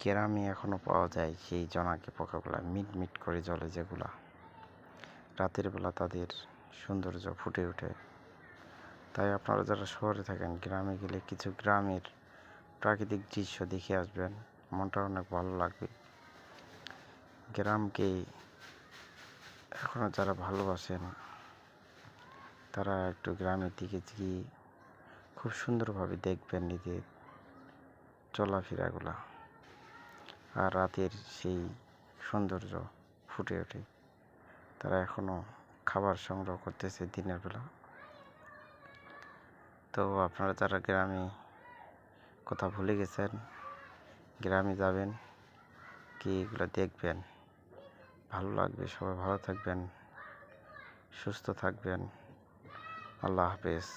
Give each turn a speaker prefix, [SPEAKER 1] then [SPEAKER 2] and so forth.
[SPEAKER 1] গ্রামে এখনো পাওয়া যায় সেই জোনাকি পোকাগুলা মিটমিট করে জ্বলে, যেগুলা রাতের বেলা তাদের সৌন্দর্য ফুটে ওঠে। তাই আপনারা যারা শহরে থাকেন, গ্রামে গেলে কিছু গ্রামের প্রাকৃতিক দৃশ্য দেখে আসবেন, মনটা অনেক ভালো লাগবে। গ্রামকে এখনো যারা ভালোবাসেন তারা একটু গ্রামের দিকে গিয়ে খুব সুন্দরভাবে দেখবেন নিজের চলাফেরাগুলা, আর রাতের সেই সৌন্দর্য ফুটে ওঠে। তারা এখনো খাবার সংগ্রহ করতেছে দিনের বেলা। তো আপনারা যারা গ্রামে কথা ভুলে গেছেন, গ্রামে যাবেন, কি এগুলো দেখবেন, ভালো লাগবে। সবাই ভালো থাকবেন, সুস্থ থাকবেন। আল্লাহ হাফেজ।